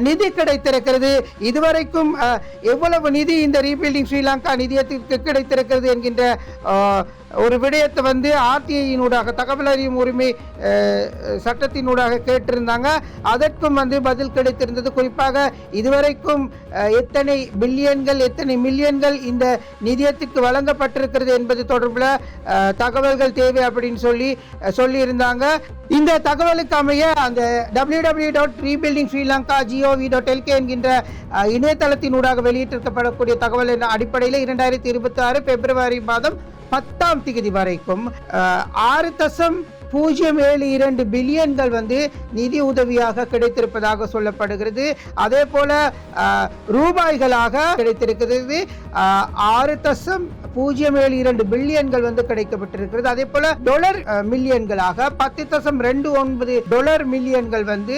நிதி கிடைத்திருக்கிறது. இதுவரைக்கும் எவ்வளவு நிதி இந்த ரீபில்டிங் ஸ்ரீலங்கா நிதியத்திற்கு கிடைத்திருக்கிறது என்கின்ற ஒரு விடயத்தை வந்து ஆர்டிஐயினூடாக தகவல் அறியும் உரிமை சட்டத்தினூடாக கேட்டிருந்தாங்க. அதற்கும் வந்து பதில் கிடைத்திருந்தது. குறிப்பாக இதுவரைக்கும் எத்தனை பில்லியன்கள் எத்தனை மில்லியன்கள் இந்த நிதியத்திற்கு வழங்கப்பட்டிருக்கிறது என்பது தொடர்பில் தகவல்கள் தேவை அப்படின்னு சொல்லியிருந்தாங்க. இந்த தகவலுக்கு அமைய அந்த www.rebuildingSriLanka.gov.lk என்கின்ற இணையதளத்தினூடாக வெளியிட்டிருக்கப்படக்கூடிய தகவல் அடிப்படையில் 2026 பிப்ரவரி மாதம் 10ஆம் தேதி வரைக்கும் 6.072 பில்லியன்கள் வந்து நிதி உதவியாக கிடைத்திருப்பதாக சொல்லப்படுகிறது. அதே போல ரூபாய்களாக கிடைத்திருக்கிறது 6.072 பில்லியன்கள் வந்து கிடைக்கப்பட்டிருக்கிறது. அதே போல டாலர் மில்லியன்களாக 10.29 மில்லியன்கள் வந்து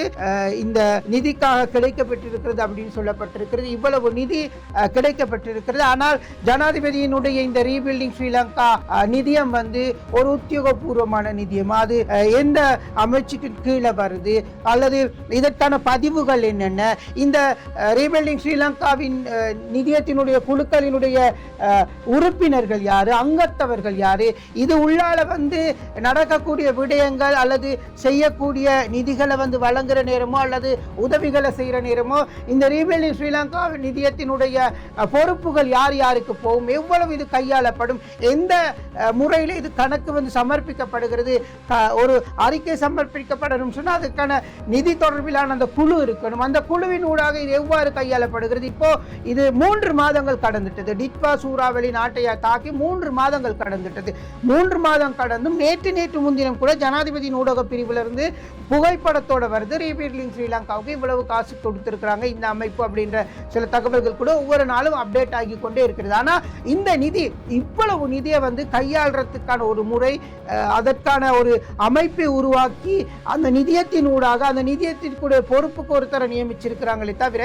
இந்த நிதிக்காக கிடைக்கப்பட்டிருக்கிறது அப்படின்னு சொல்லப்பட்டிருக்கிறது. இவ்வளவு நிதி கிடைக்கப்பட்டிருக்கிறது. ஆனால் ஜனாதிபதியினுடைய இந்த ரீபில்டிங் ஸ்ரீலங்கா நிதியம் வந்து ஒரு உத்தியோகபூர்வமான நிதியம். அது எந்த அமைச்சுக்கு கீழே வருது அல்லது இதற்கான பதிவுகள் என்னென்ன, இந்த ரீபில்டிங் ஸ்ரீலங்காவின் நிதியத்தினுடைய குழுக்களினுடைய உறுப்பினர்கள் யாரு, அங்கத்தவர்கள் யாரு, இது உள்ளால வந்து நடக்கக்கூடிய விடயங்கள் அல்லது செய்யக்கூடிய நிதிகளை வந்து வழங்குற நேரமோ அல்லது உதவிகளை செய்யற நேரமோ இந்த ரீபில்டிங் ஸ்ரீலங்கா நிதியத்தினுடைய பொறுப்புகள் யார் யாருக்கு போகும், எவ்வளவு இது கையாளப்படும், எந்த முறையில் இது கணக்கு வந்து சமர்ப்பிக்கப்படுகிறது, ஒரு அறிக்கை சமர்ப்பிக்கப்படணும் சொன்னா அதுக்கான நிதி தொடர்பிலான அந்த குழு இருக்கணும். அந்த குழுவின் ஊடாக இது எவ்வாறு கையாளப்படுகிறது. இப்போ இது 3 மாதங்கள் கடந்துட்டது. டிட்வா சூறாவளி நாட்டை தாக்கி 3 மாதங்கள் கடந்துட்டது. 3 மாதம் கடந்தும் நேற்று முன்தினம் கூட ஜனாதிபதியின் ஊடக பிரிவிலிருந்து புகைப்படத்தோட வருது ரீபில்டிங் ஸ்ரீலங்காவுக்கு இவ்வளவு காசு கொடுத்திருக்கிறாங்க இந்த அமைப்பு அப்படின்ற சில தகவல்கள் கூட ஒவ்வொரு நாளும் அப்டேட் ஆகி கொண்டே இருக்கிறது. ஆனா இந்த நிதி இவ்வளவு நிதியை வந்து கையாளுறதுக்கான ஒரு முறை, அதற்கான ஒரு அமைப்பை உருவாக்கி அந்த நிதியத்தின் ஊடாக அந்த நிதியத்திற்குடைய பொறுப்புக்கு ஒருத்தரை நியமிச்சிருக்கிறாங்களே தவிர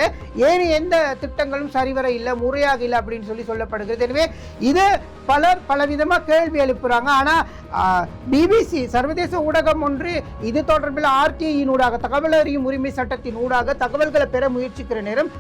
ஏன் எந்த திட்டங்களும் சரிவர இல்லை, முறையாக இல்லை அப்படின்னு சொல்லப்படுகிறது. எனவே இது பலவிதமா கேள்வி எழுப்புறாங்க. ஆனா பிபிசி சர்வதேச ஊடகம் ஒன்று இது தொடர்பில் ஆர்டிஐயின் ஊடாக தகவல் அறியும் உரிமை சட்டத்தின் ஊடாக தகவல்களை பெற முயற்சிக்கிற நேரம்